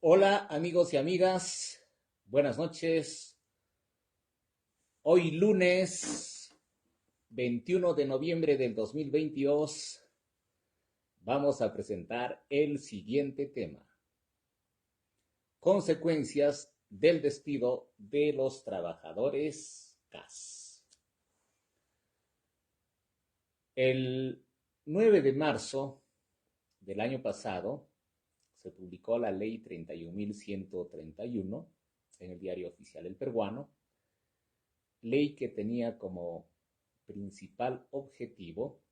Hola amigos y amigas, buenas noches. Hoy lunes 21 de noviembre del 2022 vamos a presentar el siguiente tema. Consecuencias del despido de los trabajadores CAS. El 9 de marzo del año pasado se publicó la ley 31.131 en el Diario Oficial El Peruano, ley que tenía como principal objetivo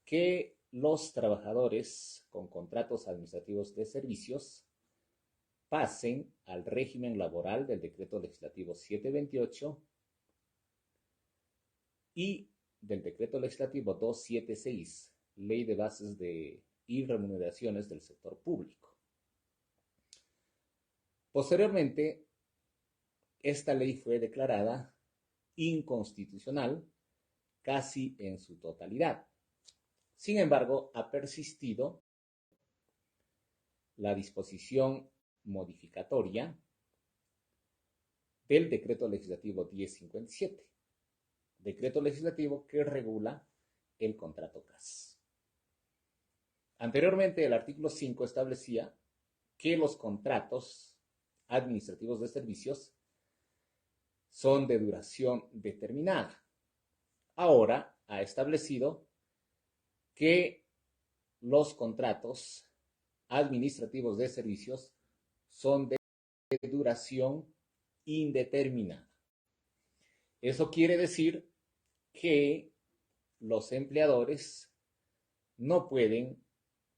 que los trabajadores con contratos administrativos de servicios pasen al régimen laboral del Decreto Legislativo 728 y del Decreto Legislativo 276, Ley de Bases y Remuneraciones del Sector Público. Posteriormente, esta ley fue declarada inconstitucional casi en su totalidad. Sin embargo, ha persistido la disposición modificatoria del Decreto Legislativo 1057, decreto legislativo que regula el contrato CAS. Anteriormente, el artículo 5 establecía que los contratos administrativos de servicios son de duración determinada. Ahora ha establecido que los contratos administrativos de servicios son de duración indeterminada. Eso quiere decir que los empleadores no pueden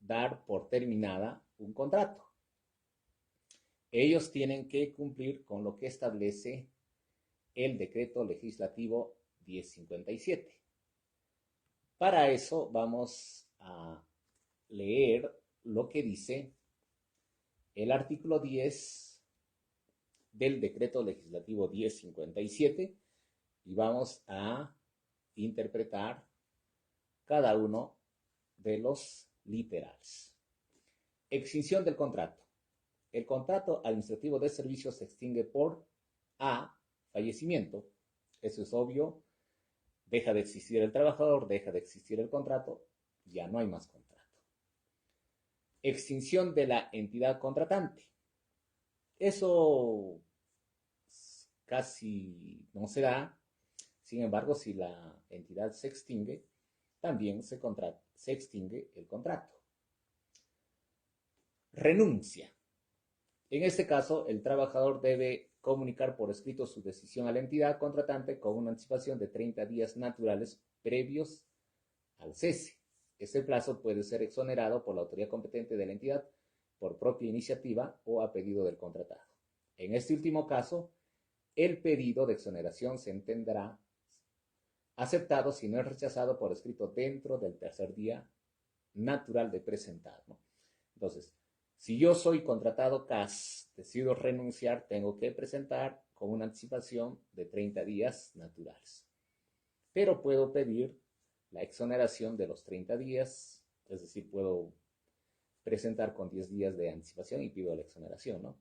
dar por terminada un contrato. Ellos tienen que cumplir con lo que establece el Decreto Legislativo 1057. Para eso vamos a leer lo que dice el artículo 10 del Decreto Legislativo 1057 y vamos a interpretar cada uno de los literales. Extinción del contrato. El contrato administrativo de servicios se extingue por A. Fallecimiento. Eso es obvio. Deja de existir el trabajador, deja de existir el contrato, ya no hay más contrato. Extinción de la entidad contratante. Eso casi no se da. Sin embargo, si la entidad se extingue, también se extingue el contrato. Renuncia. En este caso, el trabajador debe comunicar por escrito su decisión a la entidad contratante con una anticipación de 30 días naturales previos al cese. Este plazo puede ser exonerado por la autoridad competente de la entidad por propia iniciativa o a pedido del contratado. En este último caso, el pedido de exoneración se entenderá aceptado si no es rechazado por escrito dentro del tercer día natural de presentar, ¿no? Entonces, si yo soy contratado CAS, decido renunciar, tengo que presentar con una anticipación de 30 días naturales. Pero puedo pedir la exoneración de los 30 días, es decir, puedo presentar con 10 días de anticipación y pido la exoneración, ¿no?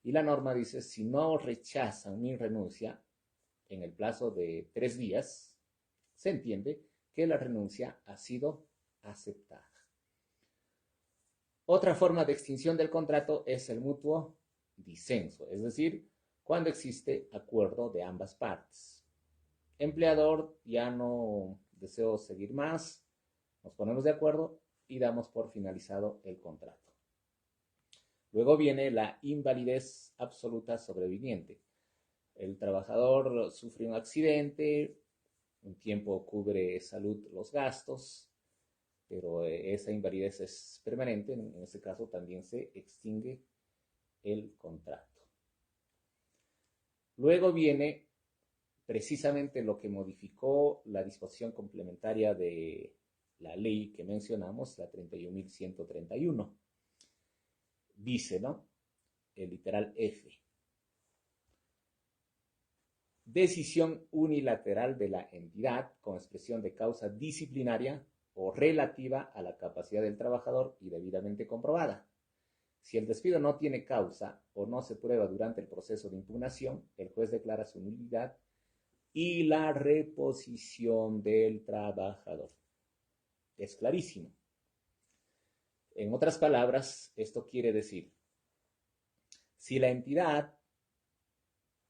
Y la norma dice, si no rechazan mi renuncia en el plazo de 3 días, se entiende que la renuncia ha sido aceptada. Otra forma de extinción del contrato es el mutuo disenso, es decir, cuando existe acuerdo de ambas partes. Empleador, ya no deseo seguir más, nos ponemos de acuerdo y damos por finalizado el contrato. Luego viene la invalidez absoluta sobreviviente. El trabajador sufre un accidente, un tiempo cubre salud los gastos, pero esa invalidez es permanente. En ese caso también se extingue el contrato. Luego viene precisamente lo que modificó la disposición complementaria de la ley que mencionamos, la 31.131. Dice, ¿no? El literal F. Decisión unilateral de la entidad con expresión de causa disciplinaria o relativa a la capacidad del trabajador y debidamente comprobada. Si el despido no tiene causa o no se prueba durante el proceso de impugnación, el juez declara su nulidad y la reposición del trabajador. Es clarísimo. En otras palabras, esto quiere decir, si la entidad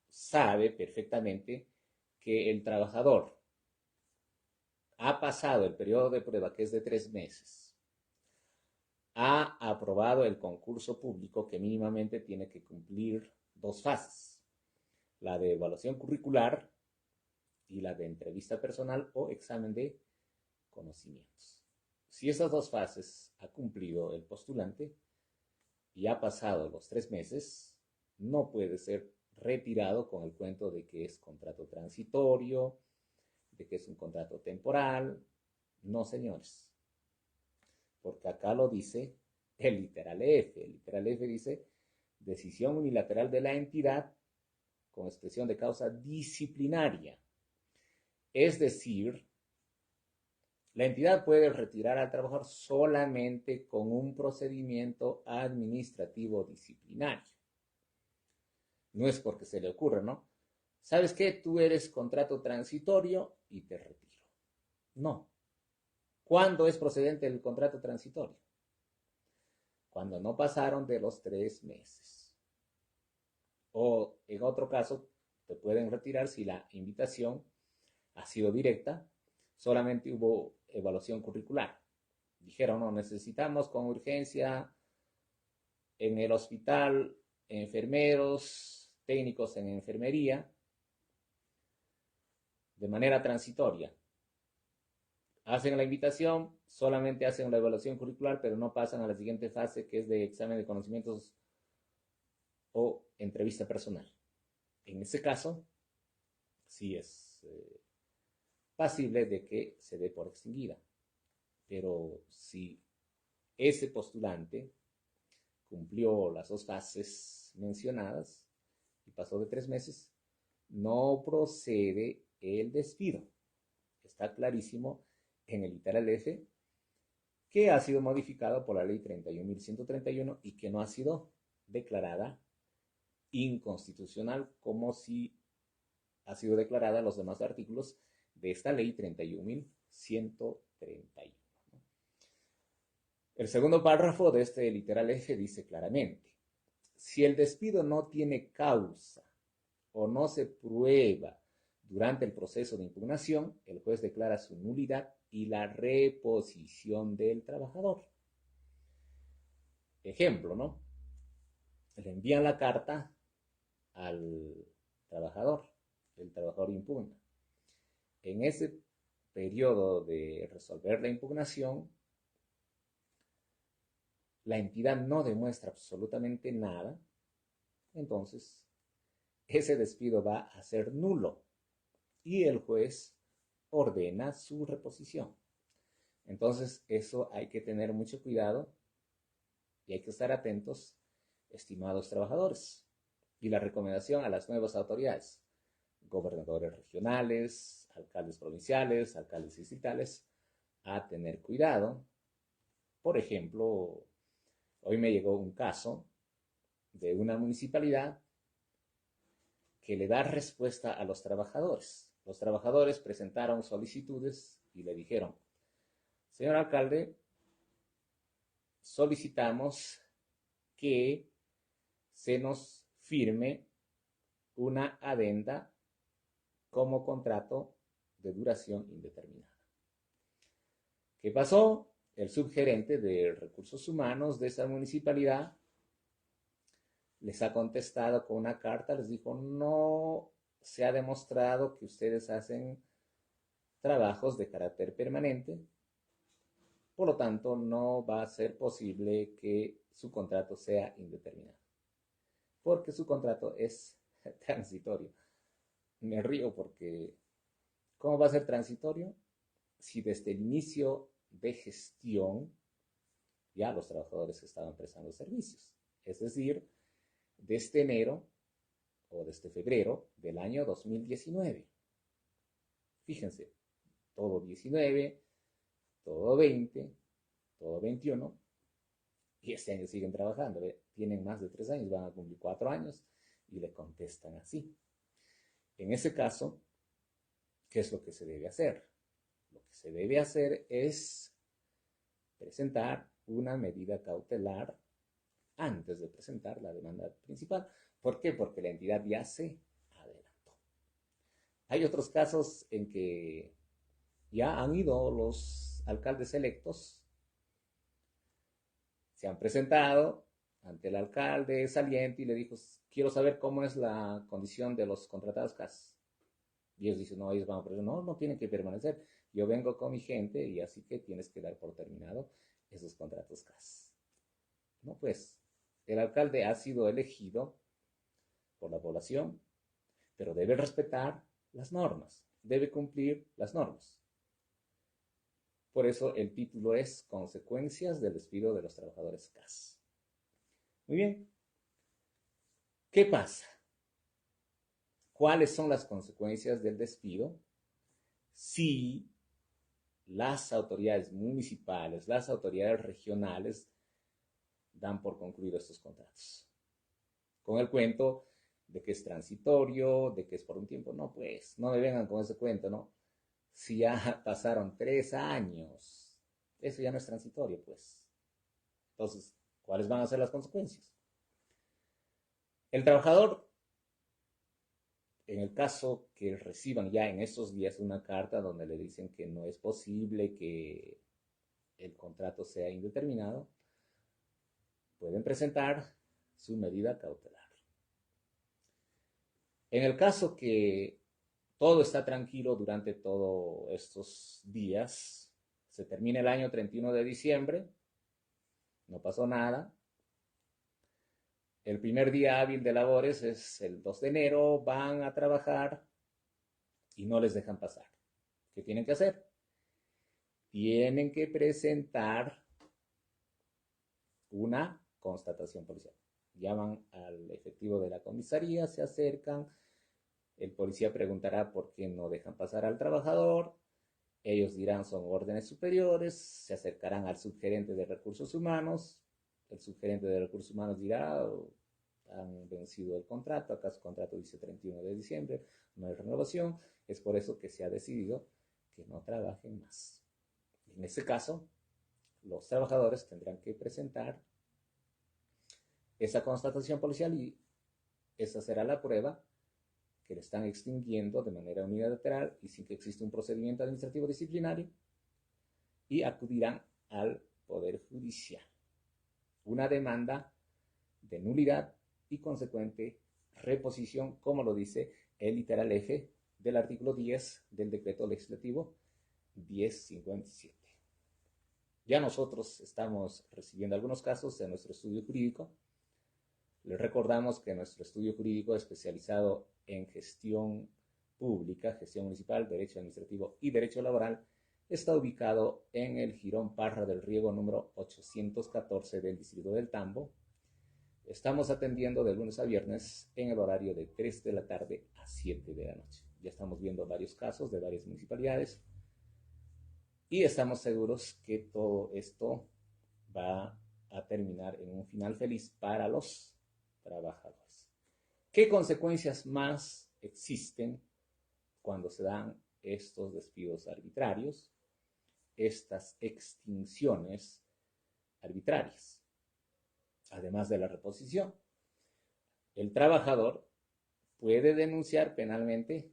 sabe perfectamente que el trabajador ha pasado el periodo de prueba, que es de 3 meses, ha aprobado el concurso público que mínimamente tiene que cumplir 2 fases, la de evaluación curricular y la de entrevista personal o examen de conocimientos. Si esas 2 fases ha cumplido el postulante y ha pasado los 3 meses, no puede ser retirado con el cuento de que es contrato transitorio, de que es un contrato temporal. No, señores, porque acá lo dice el literal F. El literal F dice decisión unilateral de la entidad con expresión de causa disciplinaria. Es decir, la entidad puede retirar al trabajador solamente con un procedimiento administrativo disciplinario. No es porque se le ocurra, ¿no? ¿Sabes qué? Tú eres contrato transitorio y te retiro. No. ¿Cuándo es procedente el contrato transitorio? Cuando no pasaron de los 3 meses. O en otro caso, te pueden retirar si la invitación ha sido directa, solamente hubo evaluación curricular. Dijeron, no, necesitamos con urgencia en el hospital enfermeros, técnicos en enfermería, de manera transitoria. Hacen la invitación, solamente hacen la evaluación curricular, pero no pasan a la siguiente fase, que es de examen de conocimientos o entrevista personal. En ese caso, sí es pasible de que se dé por extinguida. Pero si ese postulante cumplió las 2 fases mencionadas y pasó de 3 meses, no procede el despido. Está clarísimo en el literal F, que ha sido modificado por la ley 31.131 y que no ha sido declarada inconstitucional como si ha sido declarada los demás artículos de esta ley 31.131. El segundo párrafo de este literal F dice claramente, si el despido no tiene causa o no se prueba durante el proceso de impugnación, el juez declara su nulidad y la reposición del trabajador. Ejemplo, ¿no? Le envían la carta al trabajador, el trabajador impugna. En ese periodo de resolver la impugnación, la entidad no demuestra absolutamente nada, entonces ese despido va a ser nulo y el juez ordena su reposición. Entonces, eso hay que tener mucho cuidado y hay que estar atentos, estimados trabajadores. Y la recomendación a las nuevas autoridades, gobernadores regionales, alcaldes provinciales, alcaldes distritales, a tener cuidado. Por ejemplo, hoy me llegó un caso de una municipalidad que le da respuesta a los trabajadores. Los trabajadores presentaron solicitudes y le dijeron, señor alcalde, solicitamos que se nos firme una adenda como contrato de duración indeterminada. ¿Qué pasó? El subgerente de recursos humanos de esa municipalidad les ha contestado con una carta, les dijo, no se ha demostrado que ustedes hacen trabajos de carácter permanente, por lo tanto no va a ser posible que su contrato sea indeterminado, porque su contrato es transitorio. Me río porque, ¿cómo va a ser transitorio? Si desde el inicio de gestión ya los trabajadores estaban prestando servicios, es decir, desde enero o desde febrero del año 2019. Fíjense, todo 19, todo 20, todo 21, y este año siguen trabajando, ¿ve? Tienen más de 3 años, van a cumplir 4 años y le contestan así. En ese caso, ¿qué es lo que se debe hacer? Lo que se debe hacer es presentar una medida cautelar antes de presentar la demanda principal. ¿Por qué? Porque la entidad ya se adelantó. Hay otros casos en que ya han ido los alcaldes electos, se han presentado ante el alcalde saliente y le dijo, quiero saber cómo es la condición de los contratados CAS. Y ellos dicen, no, ellos van a perder. No, no tienen que permanecer. Yo vengo con mi gente y así que tienes que dar por terminado esos contratos CAS. No, pues, el alcalde ha sido elegido por la población, pero debe respetar las normas, debe cumplir las normas. Por eso el título es Consecuencias del despido de los trabajadores CAS. Muy bien. ¿Qué pasa? ¿Cuáles son las consecuencias del despido si las autoridades municipales, las autoridades regionales dan por concluido estos contratos? Con el cuento de que es transitorio, de que es por un tiempo. No, pues, no me vengan con ese cuento, ¿no? Si ya pasaron 3 años, eso ya no es transitorio, pues. Entonces, ¿cuáles van a ser las consecuencias? El trabajador, en el caso que reciban ya en estos días una carta donde le dicen que no es posible que el contrato sea indeterminado, pueden presentar su medida cautelar. En el caso que todo está tranquilo durante todos estos días, se termina el año 31 de diciembre, no pasó nada, el primer día hábil de labores es el 2 de enero, van a trabajar y no les dejan pasar. ¿Qué tienen que hacer? Tienen que presentar una constatación policial. Llaman al efectivo de la comisaría, se acercan, el policía preguntará por qué no dejan pasar al trabajador, ellos dirán son órdenes superiores, se acercarán al subgerente de recursos humanos, el subgerente de recursos humanos dirá, oh, han vencido el contrato, acá su contrato dice 31 de diciembre, no hay renovación, es por eso que se ha decidido que no trabajen más. En este caso, los trabajadores tendrán que presentar esa constatación policial y esa será la prueba que le están extinguiendo de manera unilateral y sin que exista un procedimiento administrativo disciplinario y acudirán al Poder Judicial. Una demanda de nulidad y consecuente reposición, como lo dice el literal F del artículo 10 del decreto legislativo 1057. Ya nosotros estamos recibiendo algunos casos en nuestro estudio jurídico. Les recordamos que nuestro estudio jurídico especializado en gestión pública, gestión municipal, derecho administrativo y derecho laboral está ubicado en el Jirón Parra del Riego número 814 del distrito del Tambo. Estamos atendiendo de lunes a viernes en el horario de 3 de la tarde a 7 de la noche. Ya estamos viendo varios casos de varias municipalidades y estamos seguros que todo esto va a terminar en un final feliz para los trabajadores. ¿Qué consecuencias más existen cuando se dan estos despidos arbitrarios, estas extinciones arbitrarias? Además de la reposición, el trabajador puede denunciar penalmente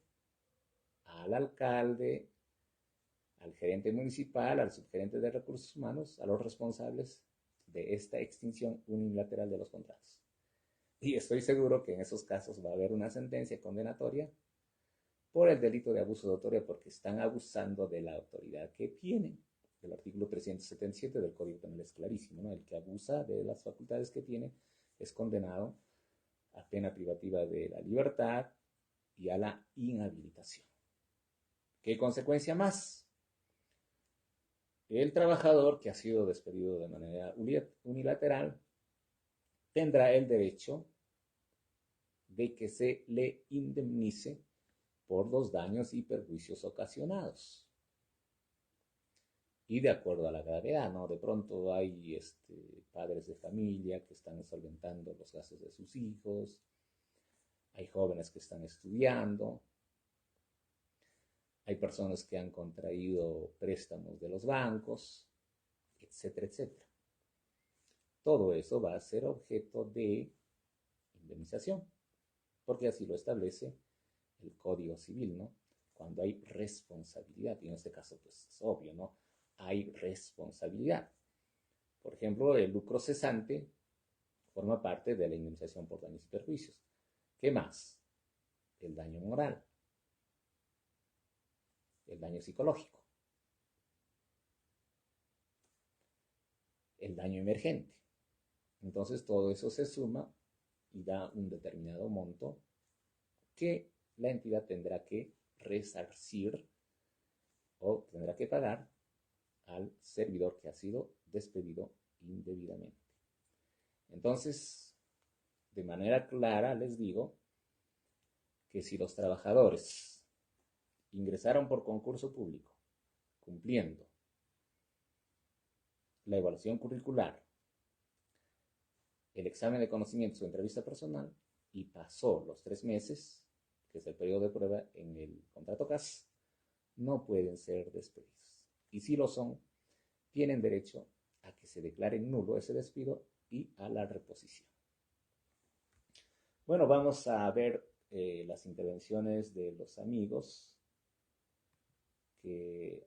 al alcalde, al gerente municipal, al subgerente de recursos humanos, a los responsables de esta extinción unilateral de los contratos. Y estoy seguro que en esos casos va a haber una sentencia condenatoria por el delito de abuso de autoridad, porque están abusando de la autoridad que tienen. El artículo 377 del Código Penal es clarísimo, ¿no? El que abusa de las facultades que tiene es condenado a pena privativa de la libertad y a la inhabilitación. ¿Qué consecuencia más? El trabajador que ha sido despedido de manera unilateral tendrá el derecho de que se le indemnice por los daños y perjuicios ocasionados. y de acuerdo a la gravedad, ¿no? De pronto hay padres de familia que están solventando los gastos de sus hijos, hay jóvenes que están estudiando, hay personas que han contraído préstamos de los bancos, etcétera, etcétera. Todo eso va a ser objeto de indemnización, porque así lo establece el Código Civil, ¿no? Cuando hay responsabilidad, y en este caso pues es obvio, ¿no? Hay responsabilidad. Por ejemplo, el lucro cesante forma parte de la indemnización por daños y perjuicios. ¿Qué más? El daño moral, el daño psicológico, el daño emergente. Entonces todo eso se suma y da un determinado monto que la entidad tendrá que resarcir o tendrá que pagar al servidor que ha sido despedido indebidamente. Entonces, de manera clara les digo que si los trabajadores ingresaron por concurso público cumpliendo la evaluación curricular, el examen de conocimientos o entrevista personal y pasó los 3 meses, que es el periodo de prueba en el contrato CAS, no pueden ser despedidos. Y si lo son, tienen derecho a que se declare nulo ese despido y a la reposición. Bueno, vamos a ver las intervenciones de los amigos que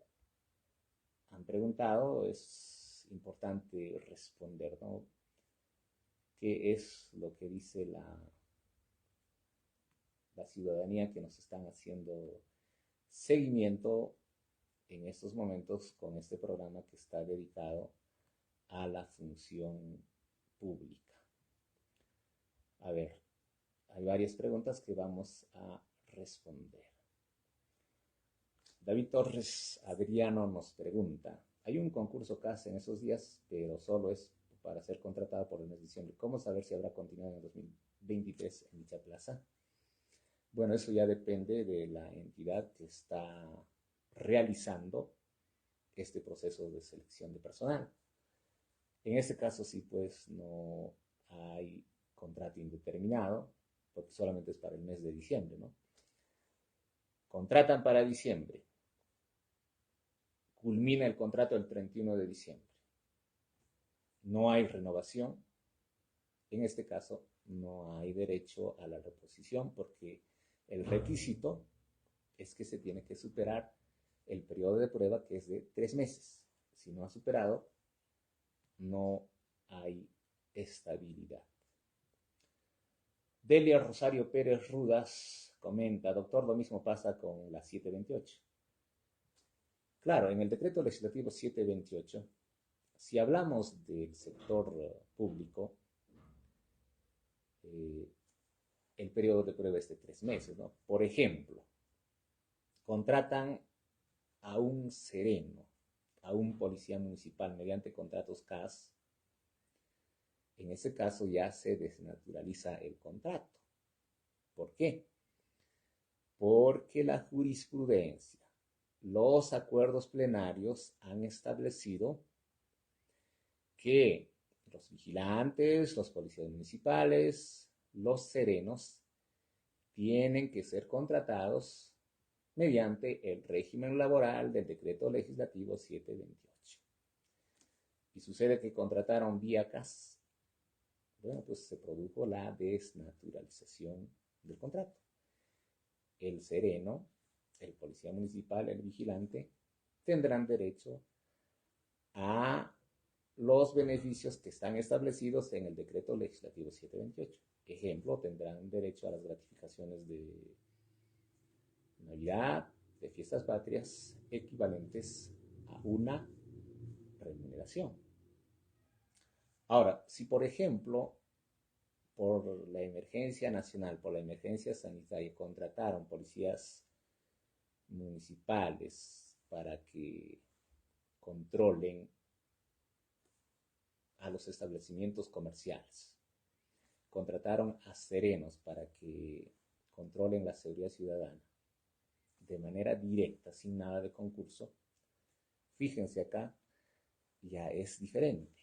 han preguntado. Es importante responder, ¿no? ¿Qué es lo que dice la ciudadanía que nos están haciendo seguimiento en estos momentos con este programa que está dedicado a la función pública? A ver, hay varias preguntas que vamos a responder. David Torres Adriano nos pregunta, hay un concurso CAS en esos días, pero solo es para ser contratado por el mes de diciembre. ¿Cómo saber si habrá continuado en el 2023 en dicha plaza? Bueno, eso ya depende de la entidad que está realizando este proceso de selección de personal. En este caso sí, pues no hay contrato indeterminado, porque solamente es para el mes de diciembre, ¿no? Contratan para diciembre, culmina el contrato el 31 de diciembre. No hay renovación, en este caso no hay derecho a la reposición porque el requisito es que se tiene que superar el periodo de prueba que es de 3 meses. Si no ha superado, no hay estabilidad. Delia Rosario Pérez Rudas comenta, doctor, lo mismo pasa con la 728. Claro, en el decreto legislativo 728, si hablamos del sector público, el periodo de prueba es de 3 meses, ¿no? Por ejemplo, contratan a un sereno, a un policía municipal mediante contratos CAS. En ese caso ya se desnaturaliza el contrato. ¿Por qué? Porque la jurisprudencia, los acuerdos plenarios han establecido que los vigilantes, los policías municipales, los serenos, tienen que ser contratados mediante el régimen laboral del decreto legislativo 728. Y sucede que contrataron vía CAS. Bueno, pues se produjo la desnaturalización del contrato. El sereno, el policía municipal, el vigilante, tendrán derecho a los beneficios que están establecidos en el decreto legislativo 728. Ejemplo, tendrán derecho a las gratificaciones de Navidad, de fiestas patrias, equivalentes a una remuneración. Ahora, si por ejemplo, por la emergencia nacional, por la emergencia sanitaria, contrataron policías municipales para que controlen a los establecimientos comerciales, contrataron a serenos para que controlen la seguridad ciudadana de manera directa, sin nada de concurso, fíjense acá, ya es diferente.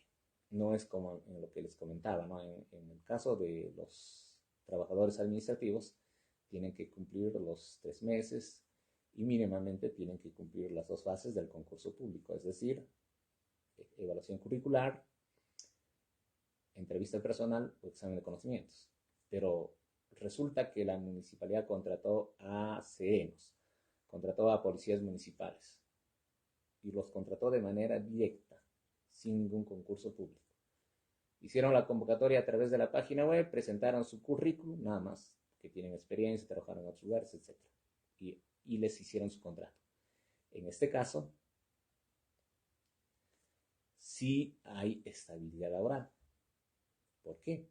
No es como en lo que les comentaba, ¿no? En el caso de los trabajadores administrativos, tienen que cumplir los 3 meses y mínimamente tienen que cumplir las 2 fases del concurso público, es decir, evaluación curricular, entrevista personal o examen de conocimientos. Pero resulta que la municipalidad contrató a serenos, contrató a policías municipales y los contrató de manera directa, sin ningún concurso público. Hicieron la convocatoria a través de la página web, presentaron su currículum, nada más, que tienen experiencia, trabajaron en otros lugares, etc. Y les hicieron su contrato. En este caso, sí hay estabilidad laboral. ¿Por qué?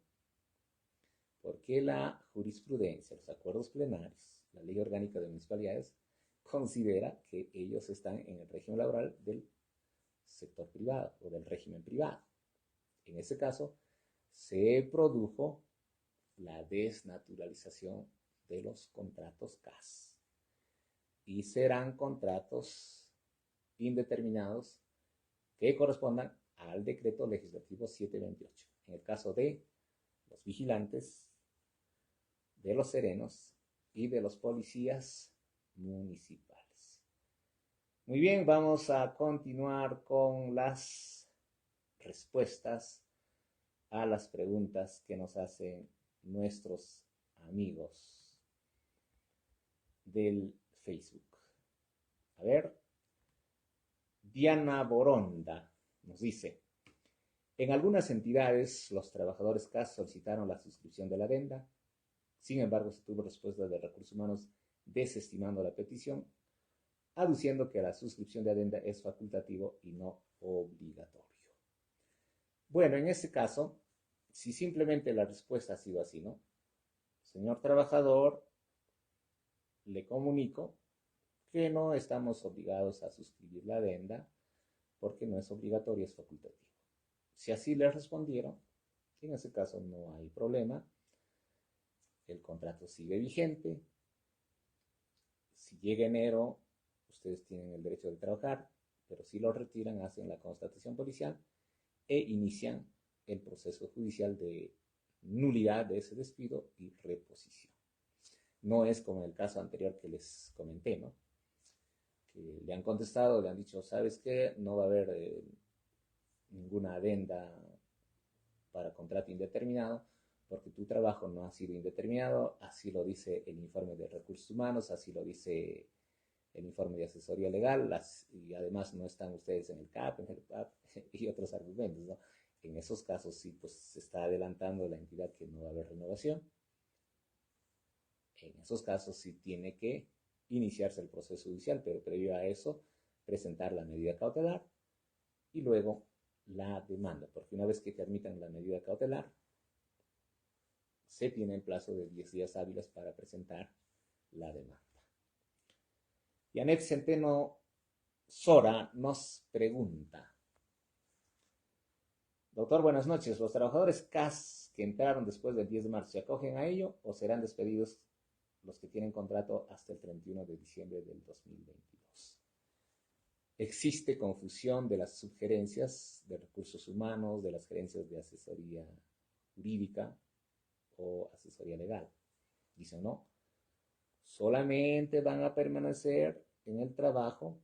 Porque la jurisprudencia, los acuerdos plenarios, la ley orgánica de municipalidades, considera que ellos están en el régimen laboral del sector privado o del régimen privado. En ese caso, se produjo la desnaturalización de los contratos CAS y serán contratos indeterminados que correspondan al decreto legislativo 728. En el caso de los vigilantes, de los serenos y de los policías municipales. Muy bien, vamos a continuar con las respuestas a las preguntas que nos hacen nuestros amigos del Facebook. A ver, Diana Boronda nos dice, en algunas entidades los trabajadores CAS solicitaron la suscripción de la adenda, sin embargo se tuvo respuesta de recursos humanos desestimando la petición, aduciendo que la suscripción de adenda es facultativo y no obligatorio. Bueno, en este caso, si simplemente la respuesta ha sido así, ¿no? Señor trabajador, le comunico que no estamos obligados a suscribir la adenda porque no es obligatorio, es facultativo. Si así le respondieron, en ese caso no hay problema, el contrato sigue vigente. Si llega enero, ustedes tienen el derecho de trabajar, pero si lo retiran, hacen la constatación policial e inician el proceso judicial de nulidad de ese despido y reposición. No es como en el caso anterior que les comenté, ¿no? Que le han contestado, le han dicho, ¿sabes qué? No va a haber ninguna adenda para contrato indeterminado porque tu trabajo no ha sido indeterminado, así lo dice el informe de recursos humanos, así lo dice el informe de asesoría legal, y además no están ustedes en el CAP, en el PAP y otros argumentos, ¿no? En esos casos sí, pues se está adelantando la entidad que no va a haber renovación. En esos casos sí tiene que iniciarse el proceso judicial, pero previo a eso, presentar la medida cautelar y luego la demanda, porque una vez que te admitan la medida cautelar, se tiene el plazo de 10 días hábiles para presentar la demanda. Yanet Centeno Sora nos pregunta, doctor, buenas noches, ¿los trabajadores CAS que entraron después del 10 de marzo se acogen a ello o serán despedidos los que tienen contrato hasta el 31 de diciembre del 2022? Existe confusión de las subgerencias de recursos humanos, de las gerencias de asesoría jurídica o asesoría legal. Dicen, no, solamente van a permanecer en el trabajo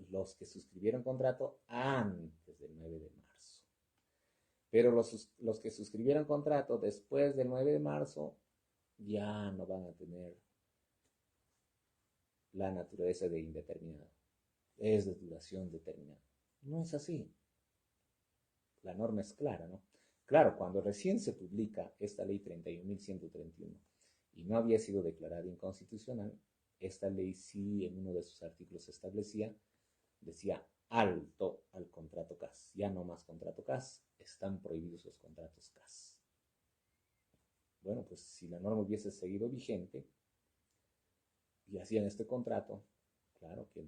los que suscribieron contrato antes del 9 de marzo. Pero los que suscribieron contrato después del 9 de marzo ya no van a tener la naturaleza de indeterminado. Es de duración determinada. No es así. La norma es clara, ¿no? Claro, cuando recién se publica esta ley 31.131 y no había sido declarada inconstitucional, esta ley sí en uno de sus artículos decía alto al contrato CAS. Ya no más contrato CAS, están prohibidos los contratos CAS. Bueno, pues si la norma hubiese seguido vigente y hacían este contrato, claro que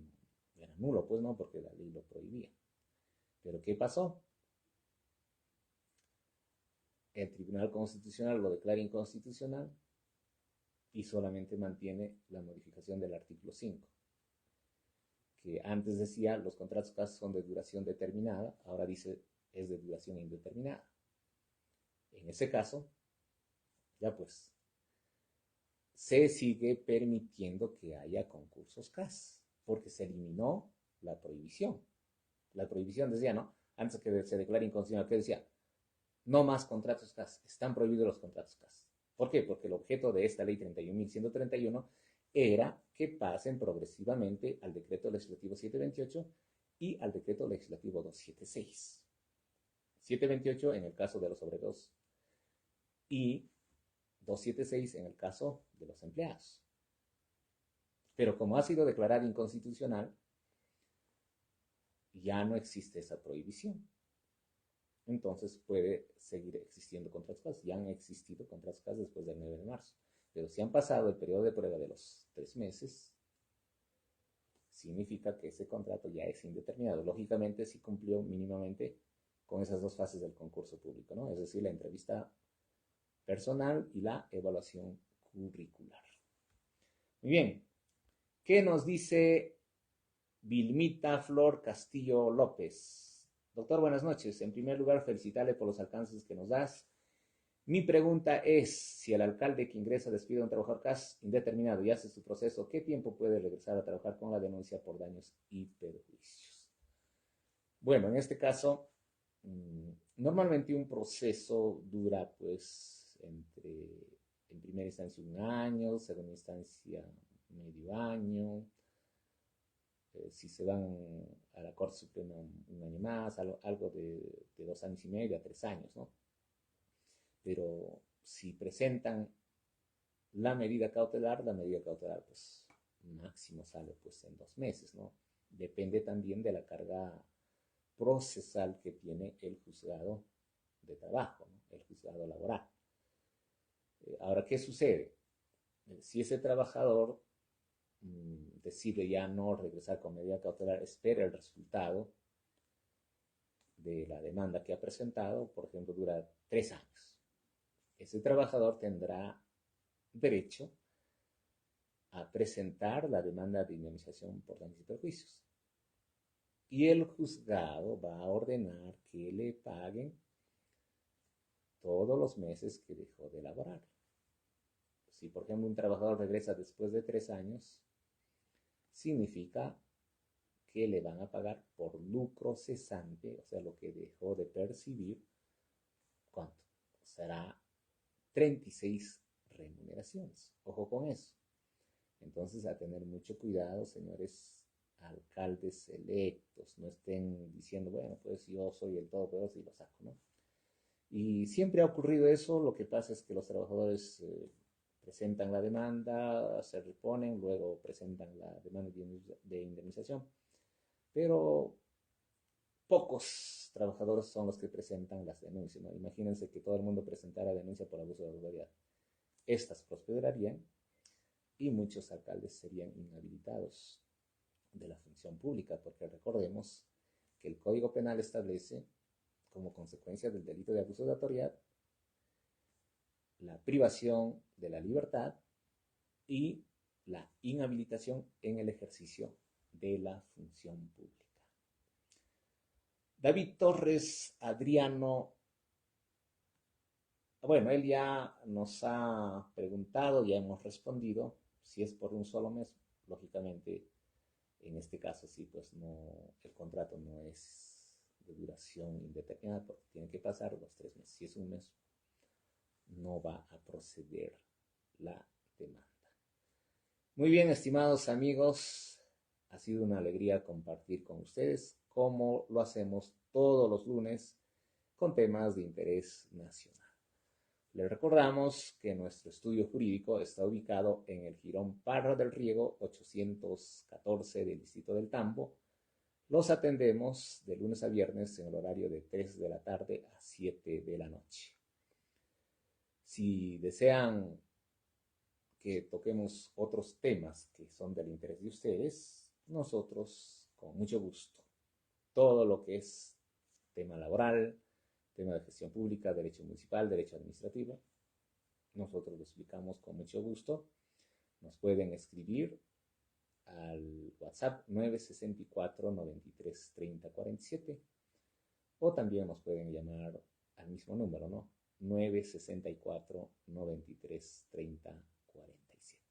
era nulo, pues no, porque la ley lo prohibía. Pero ¿qué pasó? El Tribunal Constitucional lo declara inconstitucional y solamente mantiene la modificación del artículo 5, que antes decía los contratos CAS son de duración determinada, ahora dice es de duración indeterminada. En ese caso, ya pues, se sigue permitiendo que haya concursos CAS, porque se eliminó la prohibición. La prohibición decía, ¿no? Antes que se declare inconstitucional, que decía, no más contratos CAS, están prohibidos los contratos CAS. ¿Por qué? Porque el objeto de esta ley 31.131 era que pasen progresivamente al decreto legislativo 728 y al decreto legislativo 276. 728 en el caso de los obreros y 276 en el caso de los empleados. Pero como ha sido declarado inconstitucional, ya no existe esa prohibición. Entonces puede seguir existiendo contratos CAS. Ya han existido contratos CAS después del 9 de marzo. Pero si han pasado el periodo de prueba de los 3 meses, significa que ese contrato ya es indeterminado. Lógicamente, sí cumplió mínimamente con esas dos fases del concurso público, ¿no? Es decir, la entrevista personal y la evaluación curricular. Muy bien. ¿Qué nos dice Vilmita Flor Castillo López? Doctor, buenas noches. En primer lugar, felicitarle por los alcances que nos das. Mi pregunta es, si el alcalde que ingresa despide a un trabajador CAS indeterminado y hace su proceso, ¿qué tiempo puede regresar a trabajar con la denuncia por daños y perjuicios? Bueno, en este caso, normalmente un proceso dura pues en primera instancia 1 año, segunda instancia medio año, si se van a la Corte Suprema 1 año más, algo de 2 años y medio a 3 años, ¿no? Pero si presentan la medida cautelar pues máximo sale pues en 2 meses, ¿no? Depende también de la carga procesal que tiene el juzgado de trabajo, ¿no? El juzgado laboral. Ahora, ¿qué sucede? Si ese trabajador decide ya no regresar con medida cautelar, espera el resultado de la demanda que ha presentado, por ejemplo, dura 3 años. Ese trabajador tendrá derecho a presentar la demanda de indemnización por daños y perjuicios. Y el juzgado va a ordenar que le paguen todos los meses que dejó de laborar. Si, por ejemplo, un trabajador regresa después de 3 años, significa que le van a pagar por lucro cesante, o sea, lo que dejó de percibir, ¿cuánto? Será 36 remuneraciones. Ojo con eso. Entonces, a tener mucho cuidado, señores alcaldes electos, no estén diciendo, bueno, pues yo soy el todopoderoso y lo saco, ¿no? Y siempre ha ocurrido eso, lo que pasa es que los trabajadores presentan la demanda, se reponen, luego presentan la demanda de indemnización, pero pocos trabajadores son los que presentan las denuncias, ¿no? Imagínense que todo el mundo presentara denuncia por abuso de autoridad. Estas prosperarían y muchos alcaldes serían inhabilitados de la función pública, porque recordemos que el Código Penal establece, como consecuencia del delito de abuso de autoridad, la privación de la libertad y la inhabilitación en el ejercicio de la función pública. David Torres Adriano, bueno, él ya nos ha preguntado, ya hemos respondido, si es por un solo mes, lógicamente, en este caso sí, pues no, el contrato no es de duración indeterminada porque tiene que pasar los 3 meses. Si es un mes, no va a proceder la demanda. Muy bien, estimados amigos, ha sido una alegría compartir con ustedes como lo hacemos todos los lunes con temas de interés nacional. Les recordamos que nuestro estudio jurídico está ubicado en el Jirón Parra del Riego 814 del Distrito del Tambo. Los atendemos de lunes a viernes en el horario de 3 de la tarde a 7 de la noche. Si desean que toquemos otros temas que son del interés de ustedes, nosotros con mucho gusto. Todo lo que es tema laboral, tema de gestión pública, derecho municipal, derecho administrativo, nosotros lo explicamos con mucho gusto. Nos pueden escribir al WhatsApp 964 93 30 47 o también nos pueden llamar al mismo número, ¿no? 964 93 30 47.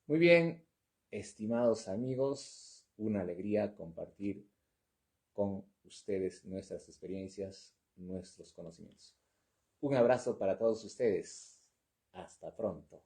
Muy bien, estimados amigos, una alegría compartir con ustedes nuestras experiencias, nuestros conocimientos. Un abrazo para todos ustedes. Hasta pronto.